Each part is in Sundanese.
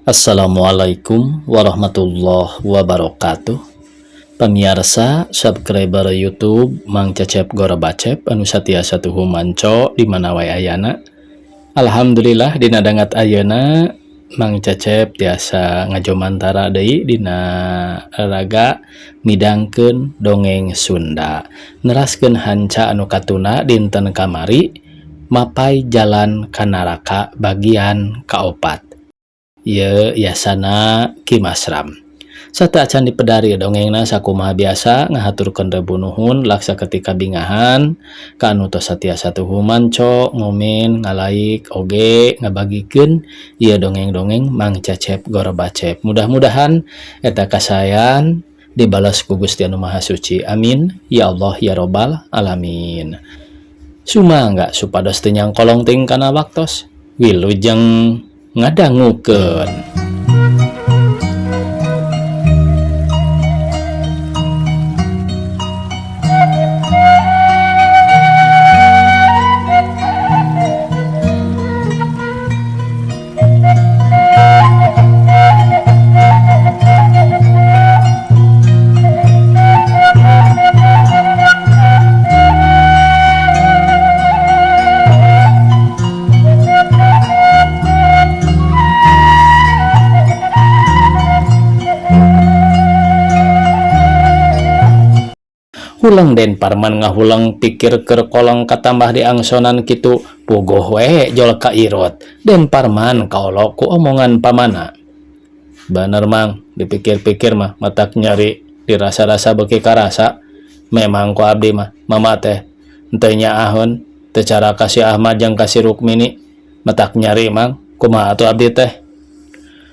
Assalamualaikum warahmatullahi wabarakatuh. Pemirsa, subscriber YouTube Mang Cecep Gorabacep anu satiasa tuhu manco di mana wae ayana. Alhamdulillah dina dangat ayeuna Mang Cecep tiasa ngajomantara deui dina raga midangkeun dongeng Sunda. Neraskeun hanca anu katuna dinten kamari mapai jalan ka naraka bagian kaopat. Ye yasana Kimasram. Sata acan dipedari dongengna sakumaha biasa ngahaturkeun rebu nuhun laksa ketika bingahan ka anu tos satiasa tuhu manco ngomen ngalaik oge ngabagikeun ieu dongeng-dongeng Mang Cecep Gorabacep. Mudah-mudahan eta kasayan dibalas ku Gusti Anu Maha Suci. Amin ya Allah ya robbal alamin. Sumangga supados teu nyangkolong ting kana waktos wilujeng ngadangukeun. Hulang Den Parman ngahulang pikir keur kolong katambah diangsonan kitu puguh we jol ka irot. Den Parman kaolo ku omongan pamana. Bener Mang, dipikir-pikir mah matak nyari dirasa-rasa beuki karasa. Memang ku abdi mah mama teh teu nyaahun teu cara kasih Ahmad jeung kasih Rukmini matak nyari Mang. Kumaha atuh abdi teh?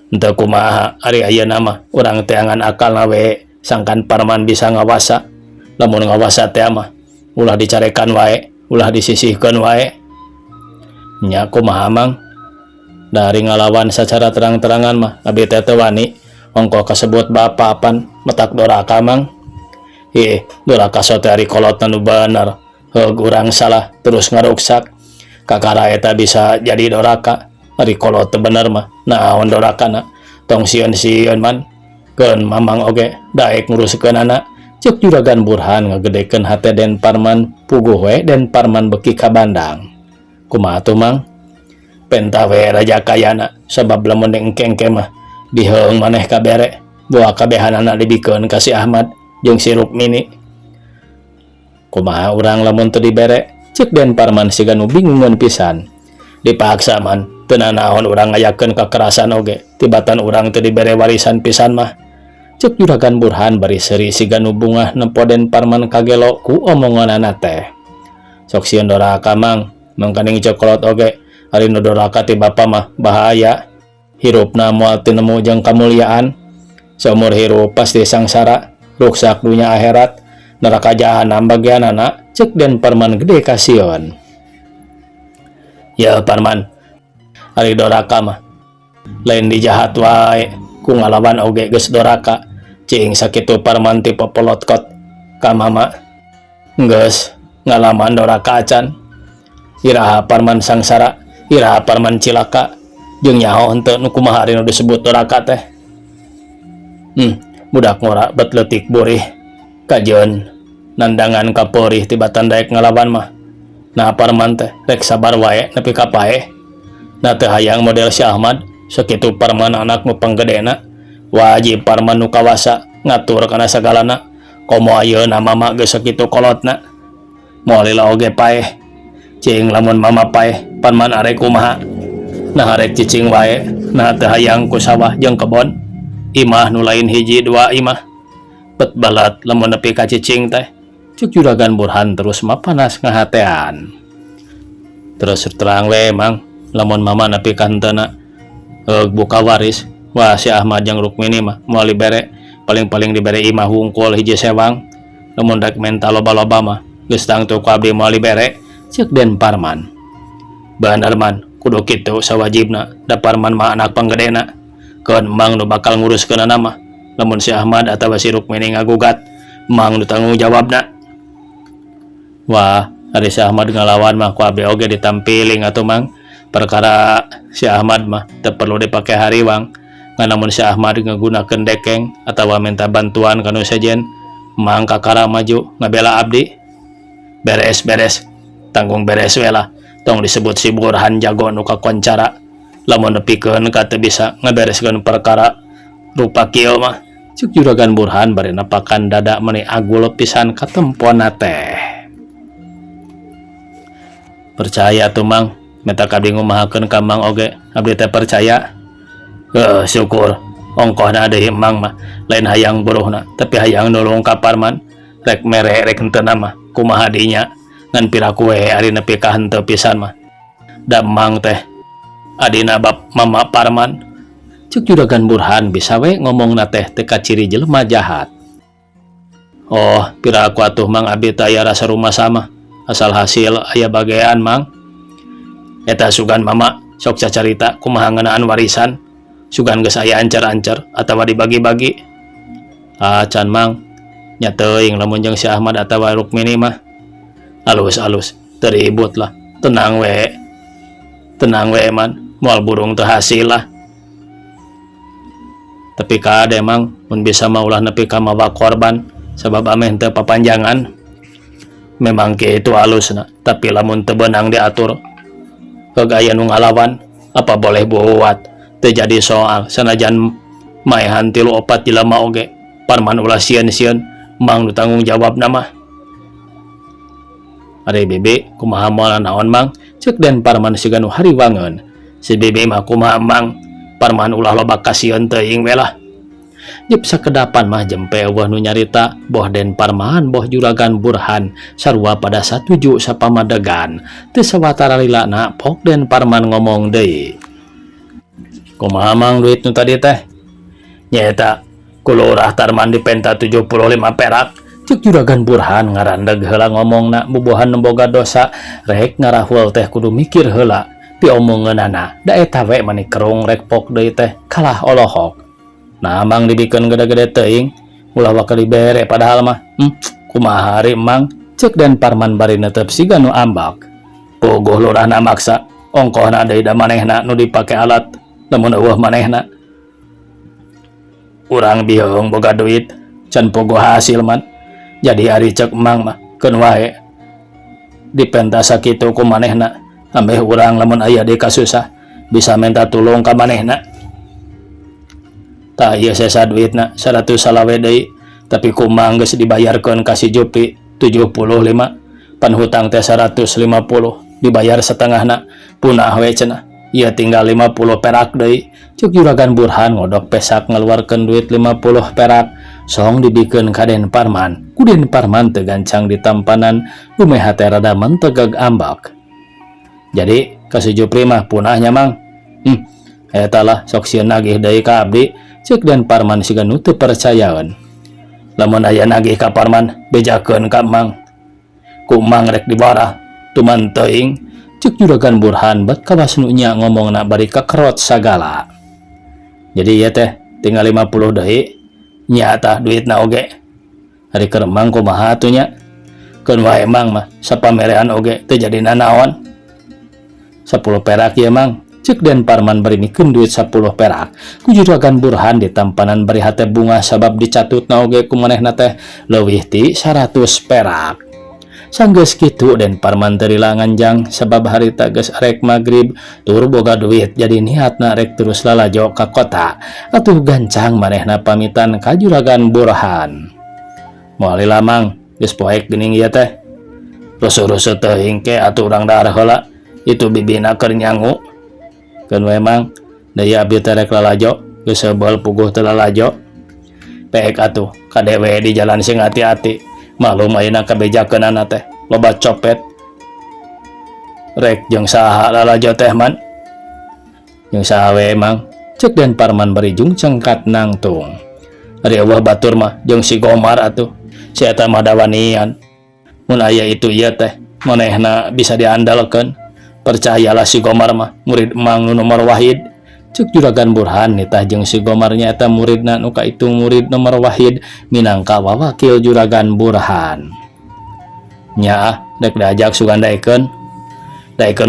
Henteu kumaha ari ayeuna mah urang teh angan akalna we sangkan Parman bisa ngawasa. Lamun ngawasa teh mah ulah dicarekan wae, ulah disisihkeun wae. Nya kumaha Mang? Dari ngalawan secara terang-terangan mah abdi teh teu wani ongko kasebut bapa-apan metak doraka Mang. Doraka sote ari kolot nu bener. Heug urang salah terus ngaruksak. Kakara eta bisa jadi doraka. Ari kolot teu bener mah naon dorakana? Tong sieun-sieun man. Keun Mamang oge daek nguruskeunana. Cek Juragan Burhan ngagedekeun hate Den Parman puguh we Den Parman beki ka Bandang. Kumaha tuh Mang? Penta we raja kayana sabab lamun engke-engke mah diheung maneh kabere bawa kabehanana dibikeun ka si Ahmad jeung si Rukmini. Kumaha urang lamun teu dibere? Cek Den Parman siga nu bingungeun pisan. Dipaksa man teu naon urang ngayakeun kakerasan oge tibatan urang teu dibere warisan pisan mah. Cek Juragan Burhan bari seri siga nu bungah nempo Den Parman kagelo ku omonganana teh. Sok sieun doraka Mang, mangkaning cokolot oge ari nu doraka ti bapa mah bahaya. Hirupna moal teu nemu jeung kamulyaan. Saumur hirup pasti sangsara, ruksak dunya akhirat, neraka jahanam bagianana. Cek Den Parman gede kasieun. Ya Parman, ari doraka mah lain dijahat wae. Ku ngalawan oge geus doraka cing sakitu Parman ti popolotkot ka mama geus ngalaman doraka acan. Iraha Parman sangsara, iraha Parman cilaka jeung nyaho henteu nu kumaha ari nu disebut doraka teh. Budak ngora bet leutik burih kajeun nandangan kapeurih tibatan daek ngalawan mah. Nah Parman teh rek sabar wae nepi ka paeh. Na teu hayang model si Ahmad sakitu Parman anak nu panggedena. Wajib Parman nu kawasa ngatur kana sagalana. Komo ayeuna mama geus sakitu kolotna. Moal lila oge paeh. Cing lamun mama paeh Parman arek kumaha? Nah arek cicing wae. Nah teu hayang ku sawah jeung kebon. Imah nu lain hiji dua imah. Bet balat lamun nepi ka cicing teh. Cek Juragan Burhan terus mapanas ngahatean. Terus terang we Mang, lamun mama nepi ka hentena buka waris. Wah si Ahmad jeung Rukmini mah moal dibere paling-paling dibere imah hungkul hiji sewang. Lamun rek menta loba-loba mah geus tangtu ku abdi moal dibere. Cek Den Parman. Bener Man, kudu kitu sawajibna. Da Parman mah anak panggedena. Keun Mang nu bakal nguruskeunana mah. Lamun si Ahmad atawa si Rukmini ngagugat, Mang nu tanggung jawabna. Wah, ari si Ahmad ngalawan mah ku abdi oge ditampiling atuh Mang. Perkara si Ahmad mah teu perlu dipake hariwang. nganamun si Ahmad ngagunakeun dekeng atawa minta bantuan kanu sejen, mang kakara maju ngabela abdi. Beres tanggung beres we lah, tong disebut si Burhan jago nu kakoncara, lamun nepikeun ka teu bisa ngabereskeun perkara rupa kieu mah cuk Juragan Burhan bari nepakan dada meuni agul pisan ka tempona teh. Percaya tuh mang, meta abdi ngumahakeun ka mang oge, abdi teh percaya. Syukur ongkohna deui mang mah lain hayang buruhna tapi hayang nulung ka Parman, rek mere rek henteu mah kumaha dinya ngan piraku we ari nepi ka henteu pisan mah da mang teh adina bab mama Parman. Cuk Juragan Burhan bisa we ngomongna teh teu ciri jelema jahat. Oh piraku atuh mang abdi teh aya rasa rumah sama asal hasil aya bagean mang. Eta sugan mama sok cacarita kumaha ngeunaan warisan, sugan geus aya ancar-ancar atawa dibagi-bagi. Can mang nya teuing lamun jeung si Ahmad atawa Rukmini mah alus-alus teu ribut lah, tenang we man, moal burung teu hasil lah. Tapi kade mang mun bisa maulah nepi ka mawa korban sabab ameh teu papanjangan. Memang kitu alusna, tapi lamun teu beunang diatur heug aya nu ngalawan apa boleh buat. Teu jadi soal sanajan maehan 3-4 jelema oge Parman ulah sieun-sieun mang nu tanggung jawabna mah. Ari Bibi kumaha moal naon mang, ceuk Den Parman siga nu hariwangeun. Si Bibi mah kumaha mang, Parman ulah loba kasieun teuing we lah. Jep sakedapan mah jempe eueuh nu nyarita boh Den Parman boh Juragan Burhan sarua pada satuju sapamadegan. Teu sawatara lilana pok Den Parman ngomong deui. Kumaha mang duit nu tadi teh? Nyaeta ku Lurah Tarman dipenta 75 perak. Cuk Juragan Burhan ngarandeg heula ngomongna bubuhan boga dosa rek ngarahul teh kudu mikir heula piomongeunana da eta we mani kerung rek pok deui teh kalah olohok. Nah mang dibikeun gede-gede teuing ulah bakal dibere padahal mah kumaha ari mang, ceuk Den Parman bari netep siga nu ambak. Puguh lurahna maksa ongkohna deui da manehna nu dipake alat lamun eueuh manehna. Urang bihung boga duit can puguh hasil man, jadi ari ceuk mang mah keun wae dipenta sakitu ku manehna, ambeh urang lamun aya di kasusah bisa minta tulung ka manehna. Tah ieu sesa duitna 100 salawe deui, tapi kumang geus dibayarkeun ka si Jupi 75, pan hutang teh 150, dibayar setengahna, punah we cenah. Ieu tinggal 50 perak deui. Cuk Juragan Burhan ngodok pesak ngaluarkeun duit 50 perak, song dibikeun ka Den Parman. Ku Den Parman teu gancang ditampanan, lumeha teh rada mentegeg ambak. Jadi ka si Jupri mah punahnya mang. Eta lah sok sieun nagih deui ka abdi. Cek Den Parman siga nu teu percayaeun. Lamun aya nagih ka Parman bejakeun ka mang. Ku mang rek dibarah tuman teuing. Cek Juragan Burhan bet kawas nu nya ngomongna bari kakerot sagala. Jadi ieu teh tinggal 50 deui nya tah duitna oge. Ari keur mang kumaha atuh nya? Keun wae mang mah sapamerean oge teu jadi nanaon. 10 perak ieu mang. Cek Den Parman bari mikeun duit 10 perak. Ku Juragan Burhan ditampanan bari hate bunga sabab dicatutna oge ku manehna teh leuwih ti 100 perak. Sanggeus kitu Den Parman teu rila nganjang sabab harita geus arek magrib tur boga duit jadi niatna rek terus lalajo ka kota. Atuh gancang manehna pamitan ka Juragan Burhan. Moal lila mang geus poek geuning ieu teh. Rusuh-rusuh teuing ke atuh urang daar heula itu bibina keur nyangu. Keun we mang deui abdi teh rek lalajo geus seubel puguh teu lalajo. Peek atuh kadewe di jalan sing hati-hati, malum ayeuna kabejakeunana teh loba copet. Rek jeung saha lalajo teh man? Jeung saha we mang? Ceuk Den Parman bari jung cengkat nangtung. Ari eueuh batur mah jeung si Gomar atuh, si eta mah dawanian. Mun aya itu ieu teh manehna bisa diandalkeun. Percayalah si Gomar mah murid emang nu nomor wahid. Cuk Juragan Burhan nitah jeung si Gomarnya eta muridna nu kaitung murid nomor wahid minangka wawakil Juragan Burhan. Nya dek diajak sugan daekeun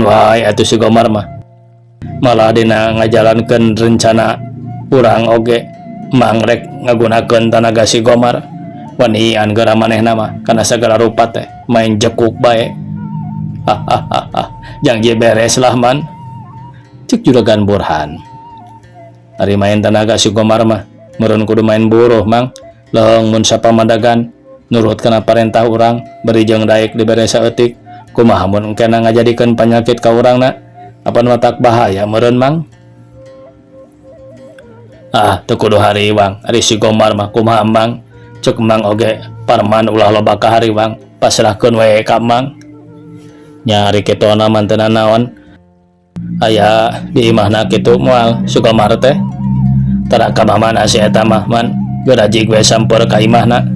wae atuh si Gomar mah. Malah dina ngajalankeun rencana urang oge mangrek ngagunakeun tanaga si Gomar wanian geura manehna mah kana sagala rupa teh main jekuk bae. Hahaha, janji beres lah man, cek juragan Burhan. Ari main tanaga si Gomar mah meureun kudu main buruh mang, leung mun sapamadagan nurut kana parentah urang beri jeung daek dibere saeutik. Kumaha mun engkena ngajadikeun panyakit ka urangna, apa nu tak bahaya meureun mang? Teu kudu hariwang ari si Gomar mah kumaha mang, cek mang oge Parman ulah loba ka hariwang pasrahkeun we ka mang. Nyari kitona mantenan naon aya di imahna kitu moal si Gomar teh tara ka mana si eta mah man geura jig we sampeur ka imahna.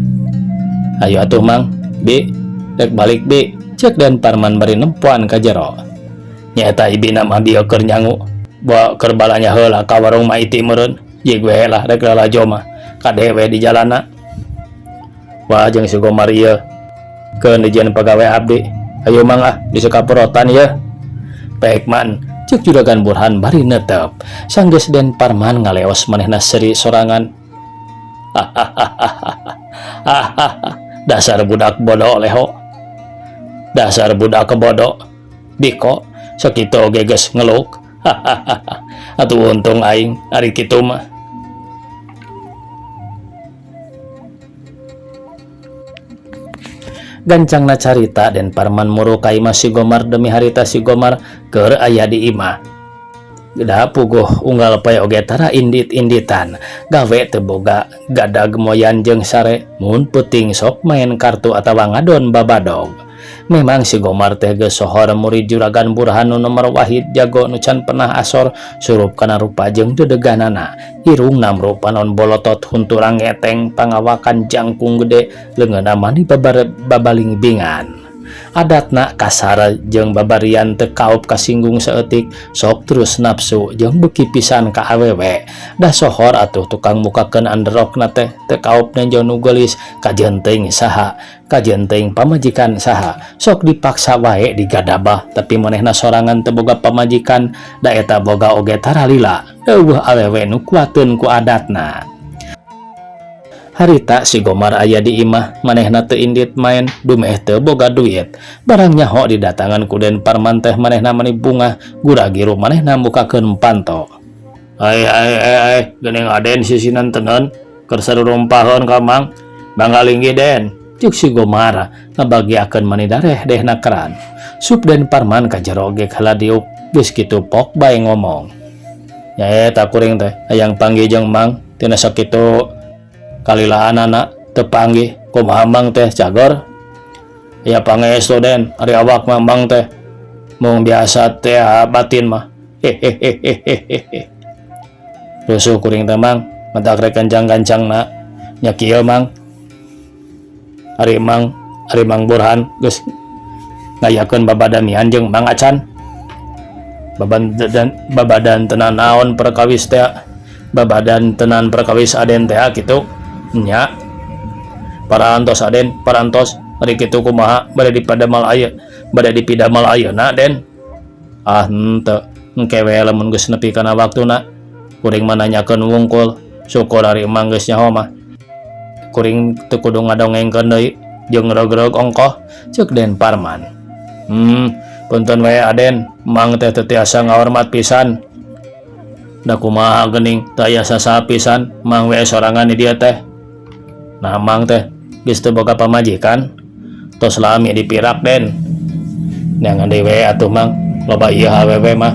Ayo atuh mang bi rek balik bi, cek dan Parman bari nempuan ka jero. Nyaeta ibina mah bieu keur nyangu bawa keur balanya heula ka warung maiti meureun jig we lah rek lalajo mah kadewe di jalanna. Wah jeung si Gomar ieu keun dijieun pagawe abdi. Ayo mang di sekaperotan ya. Baik man, cek juragan Burhan bari netep. Sanggeus den Parman ngaleos manehna seri sorangan. Dasar budak bodoh leho. Dasar budak kebodoh. Biko sakitu oge geus ngeluk. Atuh untung aing ari kitu mah. Gancangna carita dan Parman muru ka imah si Gomar demi harita si Gomar keur aya di imah. Da puguh unggal poe oge tara indit-inditan gawe teu boga gadag moyan jeung sare mun peuting sok main kartu atawa ngadon babadog. Memang si Gomar teh geus sohor murid juragan Burhan nu nomor wahid jago nu can pernah asor surup kana rupa jeung dedeganana. Irungna mrupa non bolotot hunturang ngeteng pangawakan jangkung gede leungeunna mani babaling bingan. Adatna kasar jeung babarian teu kaup kasinggung saeutik sok terus nafsu jeung beuki pisan ka awewe. Da sohor atuh tukang mukakeun underokna teh teu kaup nenjo nu geulis kajeun teuing saha, kajeun teuing pamajikan saha. Sok dipaksa wae digadabah tapi manehna sorangan teu boga pamajikan da eta boga oge taralila. Eueuh awewe nu kuateun ku adatna. Harita si Gomar aya di imah manehna teu indit main dumeh teu boga duit. Barang nyaho didatangan ku den Parman teh manehna mani bunga guragiru manehna mukakeun panto. Ai geuning aden sisinan tenan keur sarurumpaheun ka mang banggalinggi den, cuk si Gomar ngabagiakeun mani dareh dehna keran. Sup den Parman ka jero oge kaladiuk geus kitu pok bae ngomong. Nyaeta kuring teh hayang panggih jeung mang tina sakitu kalilaan anak tepanggih kumaha mang teh cagor. Ya pangestu den ari awak mamang teh mung biasa teh batin mah. Hehehehehehe. Rusuh kuring teh mang matak rek gancang-gancangna nya kieu mang. Ari mang Burhan geus ngayakeun babadanian jeung Mang Acan. Babadan tenan naon perkawis teh. Babadan tenan perkawis aden teh kitu. Nya parantos aden parantos ari kitu kumaha bade dipidamal ayeuna den. Henteu engke we lamun geus nepi kana waktuna kuring mah nanyakeun wungkul syukur ari emang geus nyaho mah kuring teu kudu ngadongengkeun deui jeung ngeurog-urog ongkoh ceuk den Parman. Punten we aden mang teh teu tiasa ngahormat pisan. Da kumaha geuning teu aya sasaha pisan mang we sorangan di dieu teh. Nah mang teh geus teu boga pamajikan tos lami dipirak den. Neangan dewe atuh mang loba ieu awewe mah.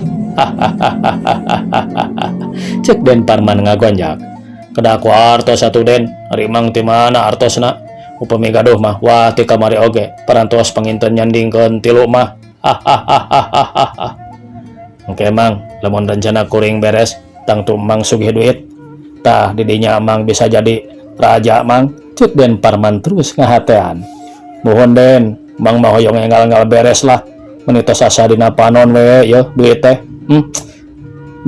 Cek den Parman ngagonjak. Kedah ku artos atuh den, ari mang ti mana artosna? Upami gaduh mah wah ti kamari oge parantos panginten nyandingkeun tilu mah. Oke mang, lamun rencana kuring beres tangtu mang sugih duit. Tah di dinya mang bisa jadi raja mang, cek den Parman terus ngahatean. Mohon den, mang mah hoyong enggal-enggal beres lah. Menitos asa dina panon we yo duit teh.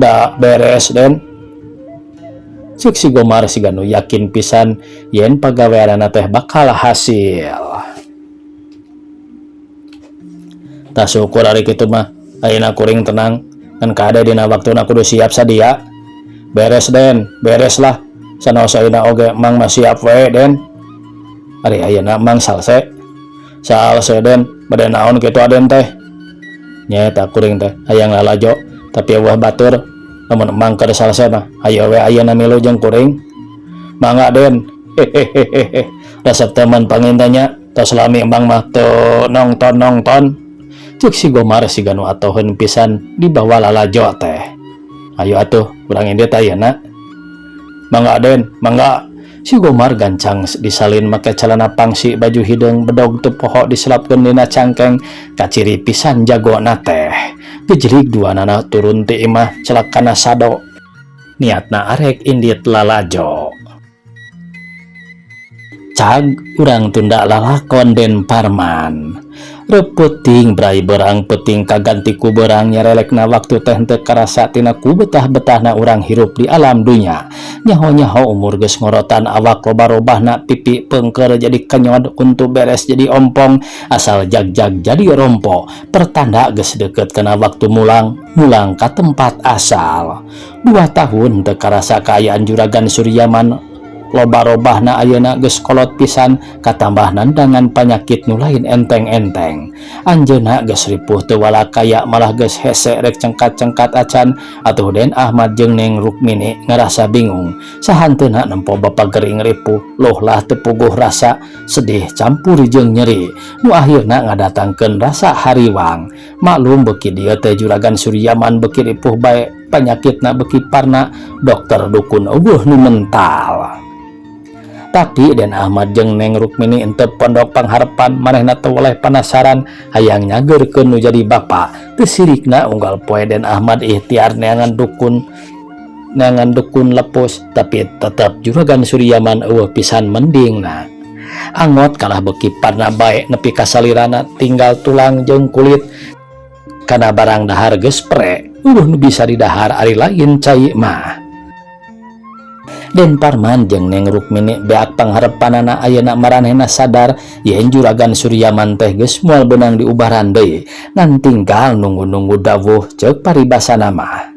Da beres den. Cek si Gomar siganu yakin pisan yen pagaweanana teh bakal hasil. Tah syukur ari kitu mah ayeuna kuring tenang ngan kada dina waktuna kudu siap sadia. Beres Den, beres lah. Sanosaina oge mang masiap we Den. Ari ayeuna mang salse. Salse Den, bade naon kitu Aden teh? Nyata kuring teh hayang lalajo, tapi eueuh batur. Lamun emang keur salse mah, ayo we ayeuna milu jeung kuring. Mangga Den. Hehehe. Resep teman pangintanya, tos lami emang mah teu nongton. Cek si Gomar siga nu atoheun pisan dibawa lalajo teh. Ayo atuh, urang indit ayeuna. Mangga Den, mangga. Si Gomar gancang disalin make celana pangsi baju hideung bedog teu poho diselapkeun dina cangkeng kaciri pisan jagona teh. Gejrig duanana turun ti imah celakana sado. Niatna arek indit lalajo. Cag urang tunda lalakon Den Parman. Repeting berai berang peting kaganti ku berang nyarelekna waktu teh teu karasa tina ku betah-betahna urang hirup di alam dunya. Nyaho-nyaho umur geus ngorotan awak loba-robahna pipi peungkeur jadi kenyod kuntu beres jadi ompong asal jag-jag jadi rompo pertanda geus deukeut kana waktu mulang ka tempat asal. 2 tahun teu karasa kaayaan Juragan Suryaman loba-robahna ayeuna geus kolot pisan katambah nandangan panyakit nu lain enteng-enteng. Anjeunna geus ripuh teu walakaya malah geus hese rek cengkat-cengkat acan atuh Den Ahmad jeung Neng Rukmini ngarasa bingung sahanteuna nempo bapa gering ripuh loh lah teu puguh rasa sedih campur jeung nyeri nu akhirna ngadatangkeun rasa hariwang. Maklum beuki dieu teh Juragan Suryaman beuki ripuh bae panyakitna beuki parna dokter dukun eueuh nu mental. Tapi Den Ahmad jeung Neng Rukmini ente pondok pangharepan manehna teu oleh penasaran hayang nyageurkeun nu jadi bapa. Teu sirikna unggal poe Den Ahmad ikhtiar neangan dukun lepus tapi tetep Juragan Suryaman eueuh pisan mendingna. Angot kalah beuki parna bae nepi ka salirana tinggal tulang jeung kulit kana barang dahar geus pre eueuh nu bisa didahar ari lain cai mah. Den Parman jeung Neng Rukmini beak pangharepanana ayeuna maranehna sadar yen Juragan Suryaman teh geus moal beunang diubaran deui ngan tinggal nunggu-nunggu dawuh ceuk paribasana mah.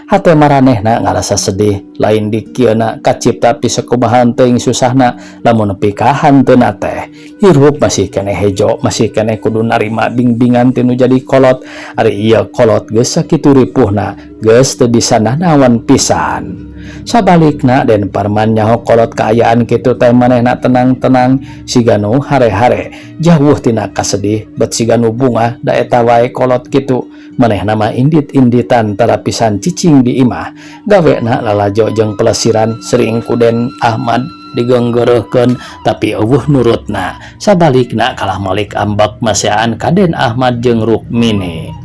Hate maranehna ngarasa sedih lain dikieuna kacipta pisakumahan teuing susahna lamun nepi ka hanteuna teh hirup masih keneh hejo masih keneh kudu narima bingbingan tinu jadi kolot ari ieu kolot geus sakitu ripuhna geus teu bisa nanaon pisan. Sabalikna Den Parman nyaho kolot kaayaan kitu teh manehna tenang-tenang siga nu hare-hare jauh tina kasedih bet siga nu bunga da eta wae kolot kitu manehna mah indit-inditan tara pisan cicing di imah gawena lalajo jeung pelesiran sering ku Den Ahmad digeunggeureukkeun tapi eueuh nurutna. Sabalikna kalah malik ambek maseaan ka Den Ahmad jeung Rukmini.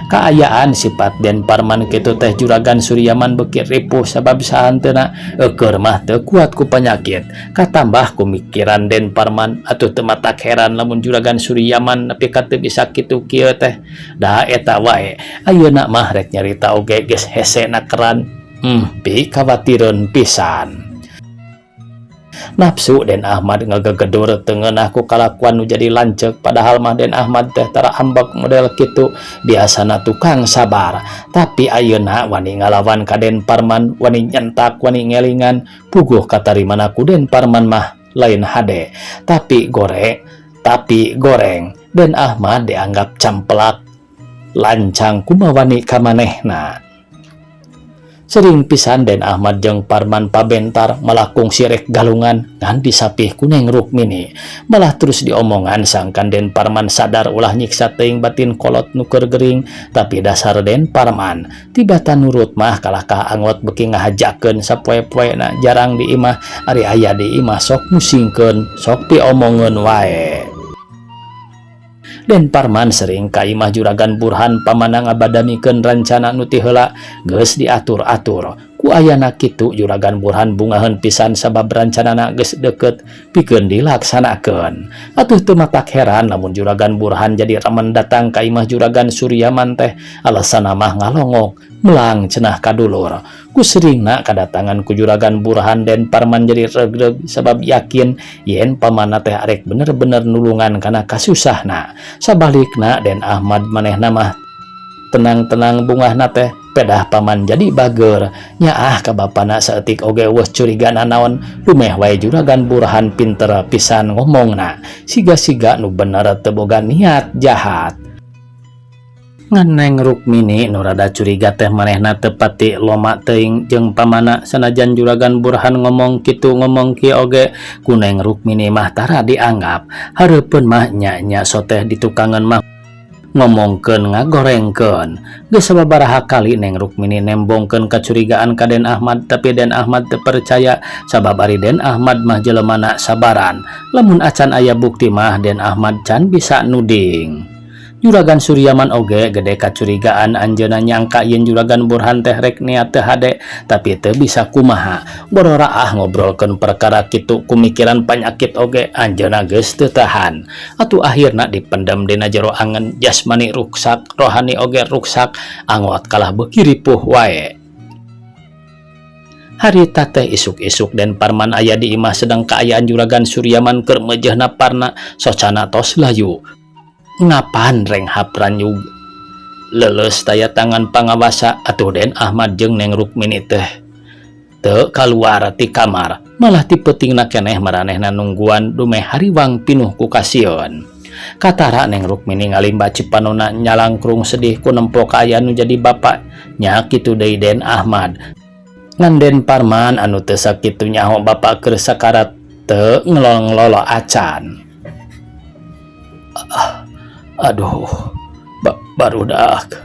Kaayaan sifat Den Parman kitu teh Juragan Suryaman beuki ripuh sabab sahanteuna keur mah teu kuat ku penyakit katambah ku mikiran Den Parman atuh teu matak heran lamun Juragan Suryaman nepi ka teu bisa kitu kieu teh. Da eta wae ayeuna mah rek nyarita oge geus hese nakeran pi khawatireun pisan. Nafsu Den Ahmad ngagegedur teu ngeunah ku kalakuan nu jadi lanceuk padahal mah Den Ahmad teh tara ambek model kitu biasana tukang sabar tapi ayeuna wani ngalawan ka Den Parman wani nyentak wani ngelingan puguh katarimana ku Den Parman mah lain hade tapi goreng Den Ahmad dianggap campelak lancang kumaha wani ka manehna. Sering pisan Den Ahmad jeung Parman pabentar malah kungsi rek galungan ngan disapih ku Neng Rukmini malah terus diomongan sangkan Den Parman sadar ulah nyiksa teuing batin kolot nu keur gering tapi dasar Den Parman tibata nurut mah kalah kaangot beuki ngahajakeun sapoe-poena jarang di imah ari aya di imah sok musingkeun sok diomongeun wae. Den Parman sering ka imah Juragan Burhan pamanang ngabadamikeun rancana nu ti heula geus diatur-atur. Ku ayana kitu Juragan Burhan bungaheun pisan sabab rancanana geus deukeut pikeun dilaksanakeun. Atuh teu matak heran lamun Juragan Burhan jadi remen datang ka imah Juragan Suryaman teh alasanna mah ngalongok melang cenah kadulur. Ku seringna kadatangan ku Juragan Burhan Den Parman jadi regreg sabab yakin yen pamana teh arek bener-bener nulungan kana kasusahna. Sabalikna Den Ahmad manehna mah tenang-tenang bungahna teh pedah paman jadi bager nyaah ka bapana saeutik oge weus curigana naon lumeh wae juragan Burhan pinter pisan ngomongna siga-siga nu bener teu boga niat jahat. Ngan Neng Rukmini nu rada curiga teh manehna teu pati loma teuing jeung pamana sanajan juragan Burhan ngomong kitu ngomong kieu oge ku Neng Rukmini mah tara dianggap hareupeun mah nya soteh ditukangan mah ngomongkeun ngagorengkeun geus sababaraha kali Neng Rukmini nembongkeun kacurigaan ka Den Ahmad tapi Den Ahmad teu percaya sabab ari Den Ahmad mah jelemana sabaran lamun acan aya bukti mah Den Ahmad can bisa nuding. Juragan Suryaman oge gede kacurigaan anjeunna nyangka yen juragan Burhan teh rek niat teu hade tapi teu bisa kumaha bororaah ngobrolkeun perkara kitu kumikiran panyakit oge anjeunna geus teu tahan atuh akhirna dipendam dina jero angen jasmani ruksak rohani oge ruksak angot kalah beuki ripuh wae. Harita teh isuk-isuk Den Parman aya di imah sedang kaayaan juragan Suryaman keur meujeuhna parna socana tos layu. Ngapan renghap ranyug leles daya tangan pangawasa atuh Den Ahmad jeung Neng Rukmini teh teu kaluar ti kamar malah ti peutingna keneh maranehna nungguan dumeh hariwang pinuh ku kasieun. Katara Neng Rukmini ngalimba cipanona nyalangkrung sedih ku nempo kaayaan nu jadi bapak nya kitu deui Den Ahmad. Ngan Den Parman anu teu sakitu nyaho bapak keur sakarat teu ngelolo acan. Aduh, barudak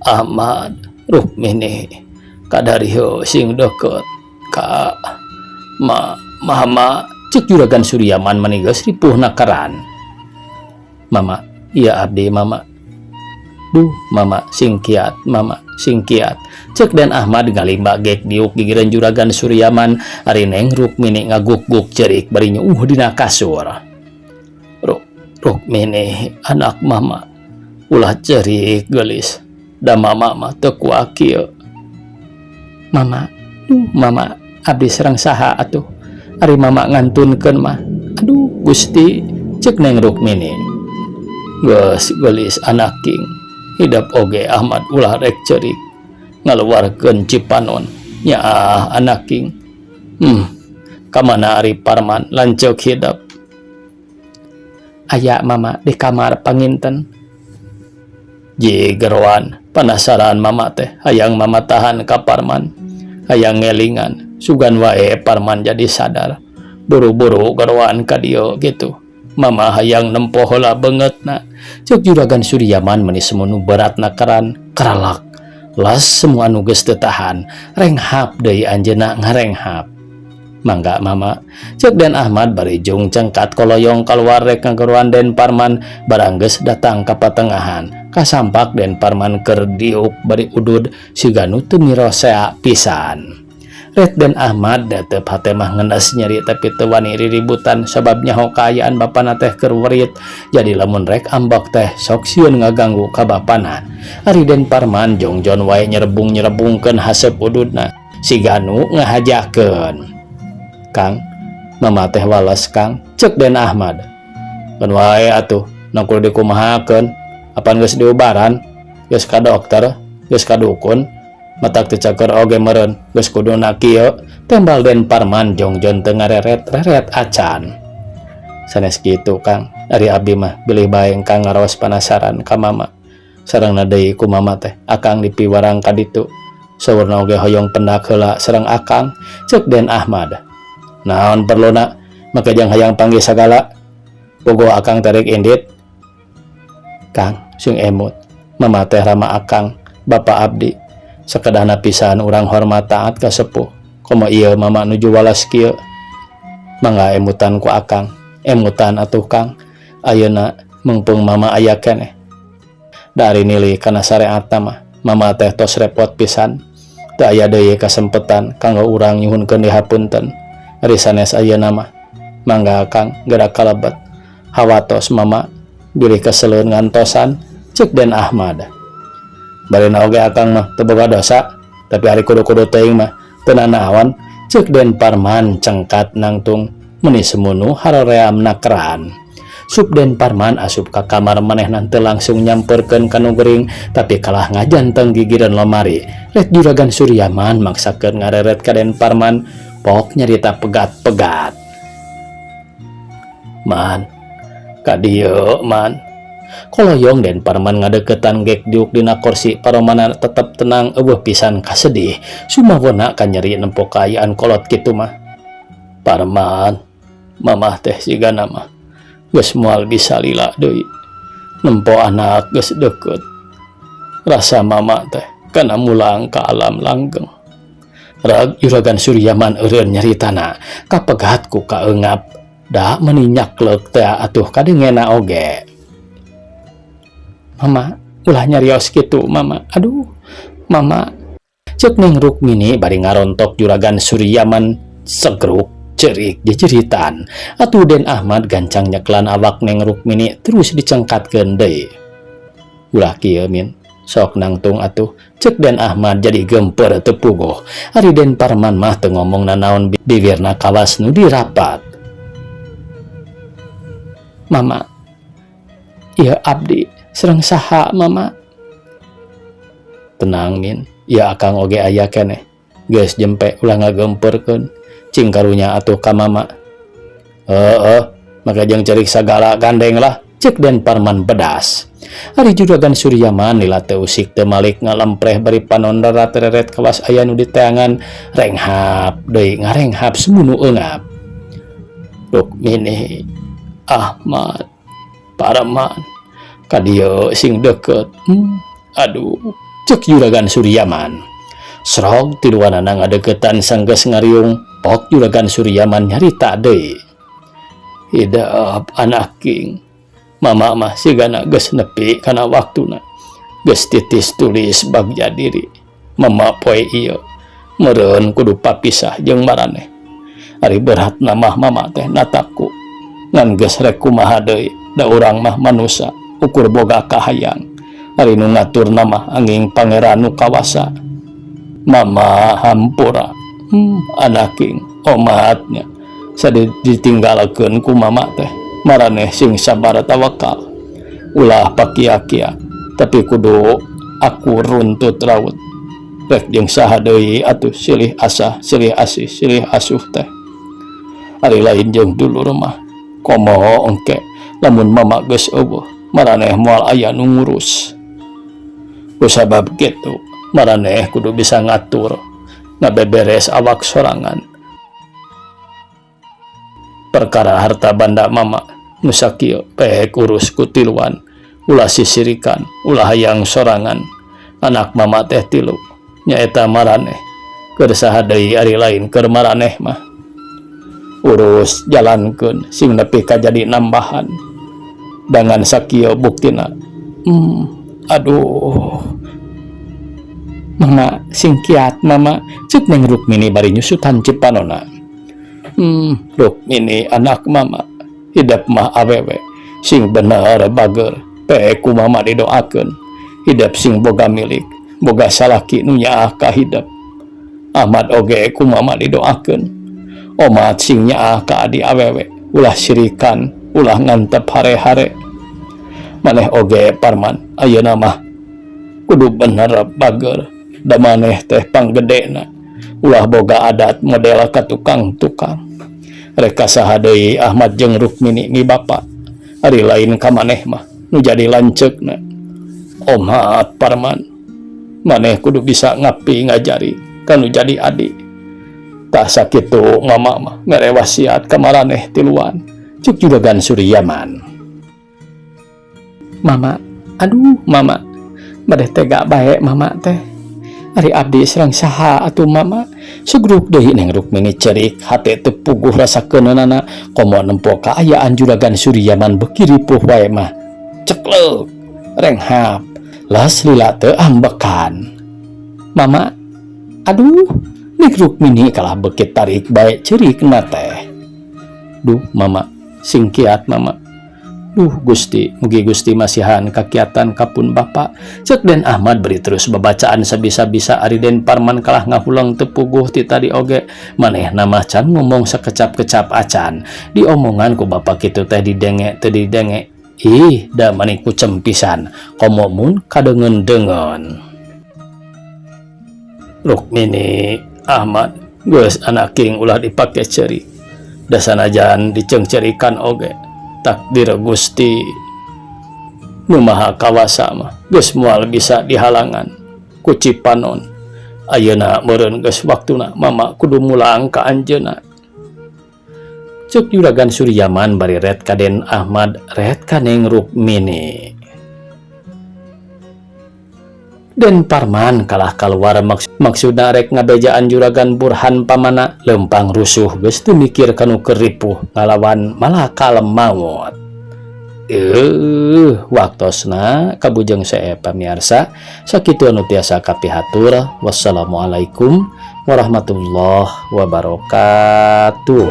Ahmad Rukmini kadarieu sing deket ka mama cek juragan Suryaman maninggeus ripuh nakaran. Mama, iya abdi mama. Duh, mama singkiat, mama singkiat. Cek Den Ahmad ngalimba gek diuk gigireun juragan Suryaman ari Neng Rukmini ngaguk-guk cerik bari nyuuh dina kasur. Rukmini anak mama ulah cerik gelis da mama mah teu kuat kieu. Mama, mama abdi sareng saha atuh ari mama ngantunkeun mah. Aduh Gusti cek Neng Rukmini. Geus gelis anak king hidap oge Ahmad ulah rek cerik ngaluarkeun cipanon nya anak king. Kamana ari Parman lanceuk hidap. Aya mama di kamar panginten. Ji geroan penasaran mama teh hayang mama tahan ka Parman hayang ngelingan sugan wae Parman jadi sadar buru-buru geroan ka dieu gitu mama hayang nempo heula beungeutna. Cek juragan Suryaman meuni semunu beratna keran karalak las semua anu geus teu tahan renghap deui anjeunna ngarenghap. Mangga mama cek Den Ahmad bari jung cengkat koloyong kaluar rek ngageruan Den Parman barang geus datang ka patengahan kasampak Den Parman keur diuk bari udud siga nu teu mirosea pisan. Rek Den Ahmad dateup hate mah ngenes nyeri tapi teu wani riributan sabab nyaho kaayaan bapana teh keur werit jadi lamun rek ambak teh sok sieun ngaganggu ka bapana. Ari Den Parman jongjon wae nyerebung-nyerebungkeun haseup ududna siga nu ngahajakeun. Kang, mama teh wales Kang, cek Den Ahmad. Kan wae atuh, nangkul dikumahakeun, apan geus diubaran, geus ka dokter, geus ka dukun, matak teu caker oge meureun, geus kuduna kieu, tembal Den Parman jongjon teu ngareret-reret acan. Sanes kitu Kang, ari abdi mah bilih bae Kang ngaraos panasaran ka mama. Sarengna deui ku mama teh, akang dipiwarang ka ditu. Saurna oge hoyong pendak heula sareng akang, cek Den Ahmad. Naon perluna maka jang hayang panggil sagala bogo akang tarik indit. Kang sing emut mama teh rama akang bapak abdi sakedahna pisan urang hormat taat ka sepuh komo ieu mama nuju walas kieu mangga emutan ku akang emutan atuh Kang ayeuna mengpung mama aya keneh dari nilai kana syariat mah mama teh tos repot pisan teu aya deui kasempetan kanggo urang nyuhunkeun dihapunten. Ari sanes ayeuna mah mangga Kang gerak kalebet hawatos mama bilih keseleun ngantosan cek Den Ahmad. Barina oge akang mah teu boga dosa tapi hari kudu-kudu teuing mah teu nanaon cek Den Parman cengkat nangtung meuni semunu haroream nakeran. Subden Parman asup ka kamar manehna teu langsung nyamperkeun ka nu gering, tapi kalah ngajanteng gigireun lomari. Ret Juragan Suryaman maksakeun ngareret ka Den Parman, pok nyarita pegat-pegat. Man, ka dieu man. Koloyong Den Parman ngadeukeutan gek diuk dina kursi paromana tetep tenang eueuh pisan kasedih. Sumawona ka nyeri nempo kaayaan kolot kitu mah. Parman, mamah teh sigana mah geus moal bisa lila deui. Nempo anak geus deukeut. Rasa mama teh kana mulang ka alam langgeng. Rag Juragan Suryaman eureun nyaritana kapegat ku kaeungap, da meuni nyaklek teh atuh kadengena oge. Mama, ulah nyarios kitu mama. Aduh, mama. Ceuk Neng Rukmini bari ngarontok Juragan Suryaman segruk cerik jejeritan. Atuh Den Ahmad gancang nyeklan awak Neng Rukmini terus dicengkatkeun deui. Ulah kieu min, sok nangtung atuh. Ceuk Den Ahmad jadi gemper teu puguh. Ari Den Parman mah teu ngomongna naon, bibirna kawas nu dirapat. Mama, ieu abdi sereng saha mama? Tenang min, ya akang oge aya keneh. Geus jempe ulah ngagemperkeun, cing karunya atuh ka mama. Maka jeung cerik sagala gandeng lah, ceuk Den Parman bedas. Ari Juragan Suryaman lila teu usik teu malik ngalempreh bari panondara tereret kawas aya nu diteangan, renghap deui ngarenghap sumunu eungap. Rukmini, Ahmad, Parman, ka dieu sing deukeut. Aduh, ceuk Juragan Suryaman. Srog tiluanana ngadeuketan sanggeus ngariung, pok Juragan Suryaman nyarita deui. Hideap anak king. Mama mah sigana geus nepi kana waktuna. Geus titis tulis bagja diri. Mama poe ieu meureun kudu papisah jeung maraneh. Ari beratna mah mama teh natapku. Ngan geus rek kumaha deui, da urang mah manusa ukur boga kahayang. Ari nu ngaturna mah anging pangeran nu kawasa. Mama hampura. Anak king omatnya sadi ditinggalkeun ku mama teh. Maraneh sing sabar tawakal. Ulah pakia-kia, tapi kudu aku runtut raut. Rek jeung saha deui atuh silih asah, silih asih, silih asuh teh. Ari lain jeung dulur mah komo engke lamun mama geus eueuh, maraneh moal aya nu ngurus. Kusabab kitu, maraneh kudu bisa ngatur ngabeberes awak sorangan. Perkara harta banda mama nu sakieu pek urus ku tiluan, ulah sisirikan, ulah hayang sorangan. Anak mama teh tilu, nyaeta maraneh. Keur saha deui ari lain keur maraneh mah. Urus jalankeun sing nepi ka jadi nambahan. Dengan sakieu buktina. Aduh. Mama sing kiat mama, ceuk Neng Rukmini bari nyusutan cipanona. Rukmini anak mama, hidap mah awewe sing bener bager, pek ku mama didoakeun. Hidap sing boga milik, boga salaki nu nyaah ka hidap. Ahmad oge ku mama didoakeun. Omat sing nyaah ka adi awewe, ulah sirikan, ulah ngantep hare-hare. Maneh oge Parman, ayeuna mah kudu bener bager. Da maneh teh panggedena, ulah boga adat model ka tukang-tukang. Reka saha deui Ahmad jeung Rukmini mi bapa, ari lain ka maneh mah nu jadi lanceukna. Omat Parman, maneh kudu bisa ngapi ngajari kanu jadi adi. Tah sakitu mama mah mere wasiat ka maraneh tiluan, ceuk Juragan Suryaman. Mama, aduh mama, badeh tega bae mama teh. Ari abdi serang saha atuh mama? Sugruk deui Neng Rukmini cerik, hate teu puguh rasakeunana komo nempo kaayaan Juragan Suryaman beuki ripuh wae mah. Ceklek, renghap, las lila teu ambekan. Mama, aduh, Neng Rukmini kalah beuki tarik bae cerikna teh. Duh mama, sing kiat mama. Duh Gusti, mugi Gusti masihan kakiatan kapun Bapak. Cek Den Ahmad beri terus babacaan sabisa-bisa ari Den Parman kalah ngahulang tepuguh ti tadi oge. Manehna mah can ngomong sakecap-kecap acan. Diomongan ku Bapak kitu teh didenge teu didenge. Ih, da maniku cempisan. Komo mun kadengen-dengen. Rukmini, Ahmad, geus anak king ulah dipake ceri. Da sanajan dicengcerikan oge. Takdir Gusti nu maha kawasa mah geus moal bisa dihalangan ku Cipanon. Ayeuna meureun geus waktuna mama kudu mulang ka anjeunna. Cek Juragan Suryaman bari red ka Den Ahmad, red ka Neng Rukmini. Den Parman kalah kaluar maksudna rek ngabejaan Juragan Burhan pamana lempang rusuh geus teu mikir kanu keripuh ngalawan malakal maut. Waktosna kabujeng sae pamirsa sakitu anu tiasa kapihatur. Wassalamualaikum warahmatullahi wabarakatuh.